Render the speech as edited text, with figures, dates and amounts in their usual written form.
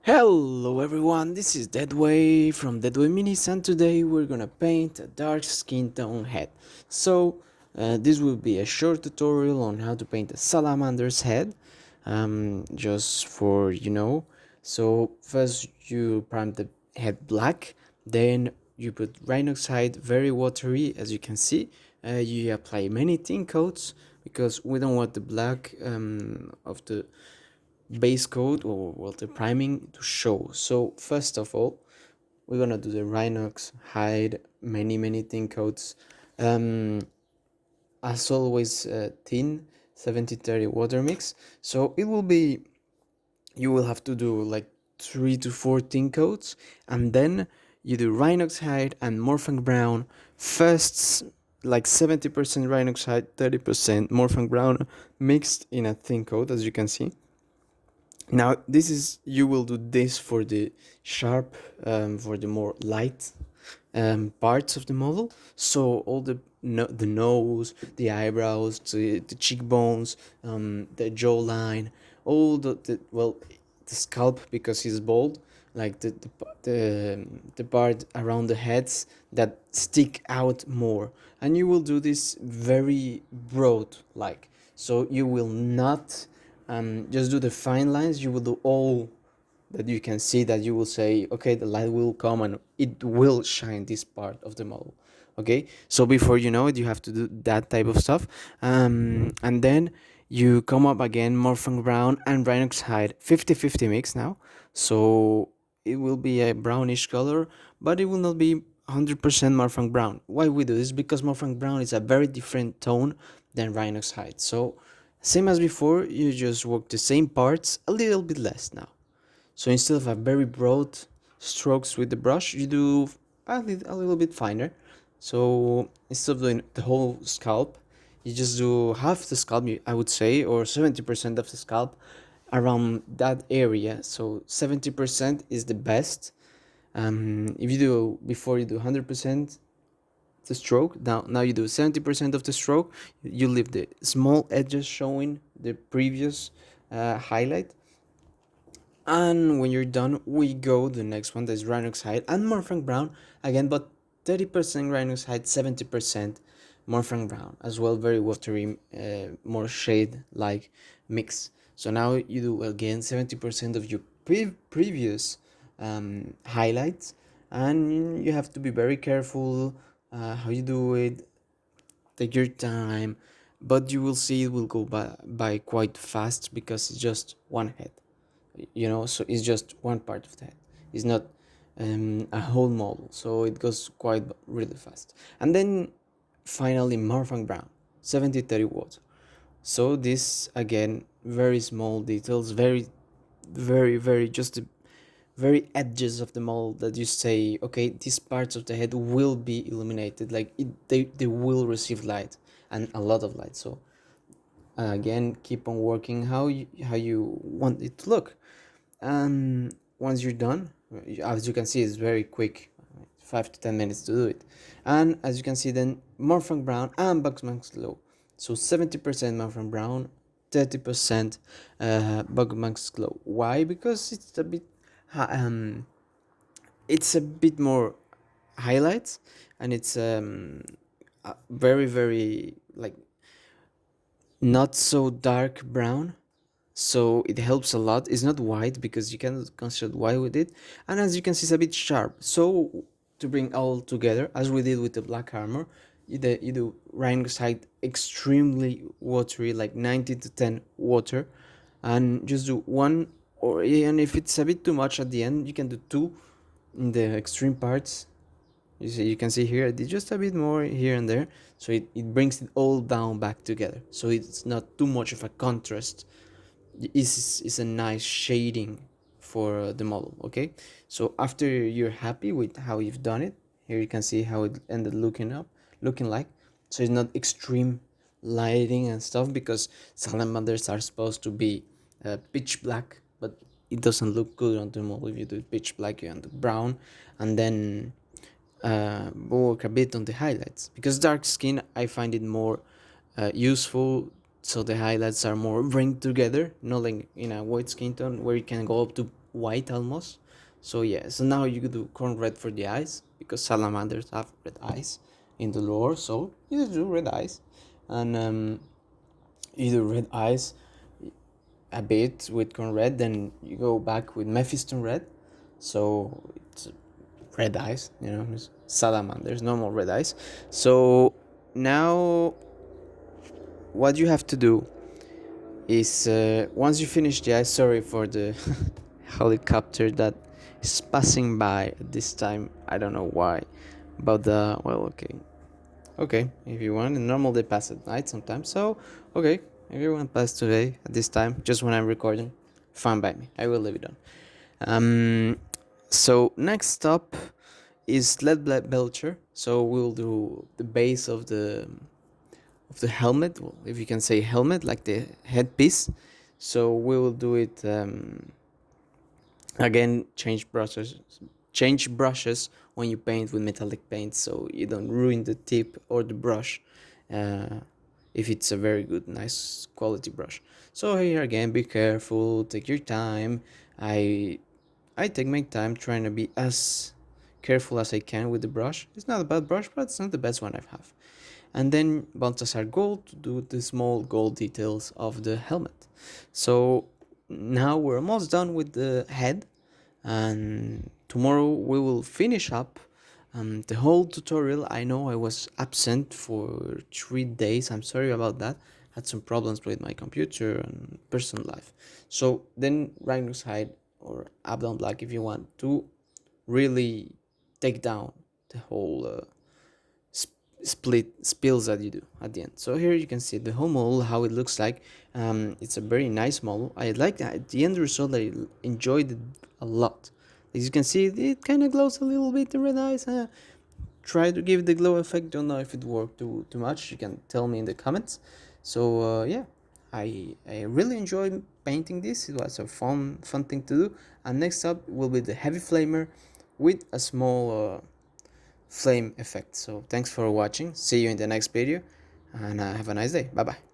Hello everyone, this is DeadWay from DeadWayMinis, and today we're gonna paint a dark skin tone head. This will be a short tutorial on how to paint a salamander's head, just for So first you prime the head black, then you put Rhinox hide, very watery as you can see. You apply many thin coats because we don't want the black of the base coat or the priming to show. So first of all, we're gonna do the Rhinox hide, many thin coats. Um, as always, thin 70-30 water mix. So it will be, you will have to do like 3 to 4 thin coats, and then you do Rhinox hide and Morphang brown first, like 70% Rhinox hide, 30% Morphang brown mixed in a thin coat, as you can see. Now this is, you will do this for the sharp, for the more light parts of the model. So all the the nose, the eyebrows, the cheekbones, the jawline, all the scalp because he's bald, like the part around the heads that stick out more, and you will do this very broad, like, so you will not just do the fine lines. You will do all that you can see, that you will say, okay, the light will come and it will shine this part of the model. Okay, so before you know it, you have to do that type of stuff, and then you come up again, Morphing brown and Rhinox hide, 50-50 mix now. So it will be a brownish color, but it will not be 100% Morphing brown. Why we do this? Because Morphing brown is a very different tone than Rhinox hide. So same as before, you just work the same parts a little bit less now. So instead of a very broad strokes with the brush, you do a little bit finer. So instead of doing the whole scalp, you just do half the scalp, I would say, or 70% of the scalp around that area. So 70% is the best. If you do, before you do 100% the stroke, now you do 70% of the stroke, you leave the small edges showing the previous highlight. And when you're done, we go the next one, that's Rhinox hide and Morphang brown again, but 30% Rhinox hide, 70% Morphang brown as well. Very watery, more shade like mix. So now you do again 70% of your previous highlights, and you have to be very careful how you do it. Take your time, but you will see it will go by quite fast because it's just one head, so it's just one part of that. It's not a whole model, so it goes quite really fast. And then finally Morphang brown, 70-30 watt. So this again, very small details, very just the very edges of the model that you say, okay, these parts of the head will be illuminated, like they will receive light, and a lot of light. So again, keep on working how you want it to look. And once you're done, as you can see, it's very quick, 5 to 10 minutes to do it. And as you can see, then Morphang brown and Bugsman's glow. So 70% Morphang brown, 30% Bugsman's glow. Why? Because it's a bit more highlights, and it's very like not so dark brown, so it helps a lot. It's not white because you cannot consider white with it, and as you can see, it's a bit sharp. So to bring all together, as we did with the black armor, you do Rhinox hide extremely watery, like 90 to 10 water, and just do one, or and if it's a bit too much at the end, you can do two in the extreme parts. You can see here I did just a bit more here and there, so it brings it all down back together, so it's not too much of a contrast. Is a nice shading for the model. Okay, so after you're happy with how you've done it, here you can see how it ended looking like. So it's not extreme lighting and stuff, because salamanders are supposed to be pitch black, but it doesn't look good on the model if you do pitch black and brown, and then work a bit on the highlights, because dark skin I find it more useful, so the highlights are more ringed together, not like in a white skin tone where you can go up to white almost. So yeah, so now you could do corn red for the eyes, because salamanders have red eyes in the lore. So you just do red eyes, and you do red eyes a bit with corn red, then you go back with Mephiston red. So it's red eyes, it's salamanders, normal red eyes. So now what you have to do is, once you finish the eyes, sorry for the helicopter that is passing by at this time, I don't know why, but okay, if you want, normal they pass at night sometimes, so okay, if you want to pass today at this time, just when I'm recording, fine by me, I will leave it on. So next up is lead belcher. So we'll do the base of the helmet, well, if you can say helmet, like the headpiece. So we will do it, again, change brushes when you paint with metallic paint, so you don't ruin the tip or the brush, if it's a very good, nice quality brush. So here again, be careful, take your time. I take my time trying to be as careful as I can with the brush. It's not a bad brush, but it's not the best one I have. And then Balthasar gold to do the small gold details of the helmet. So now we're almost done with the head, and tomorrow we will finish up the whole tutorial. I know I was absent for 3 days, I'm sorry about that. Had some problems with my computer and personal life. So then Rhinos hide or Abdon Black, if you want to really take down the whole split spills that you do at the end. So here you can see the whole model, how it looks like. It's a very nice model. I like that. The end result, I enjoyed it a lot. As you can see, it kind of glows a little bit, the red eyes. Try to give the glow effect. Don't know if it worked too much. You can tell me in the comments. So yeah, I really enjoyed painting this. It was a fun thing to do. And next up will be the heavy flamer with a small flame effect. So thanks for watching. See you in the next video, and have a nice day. Bye bye.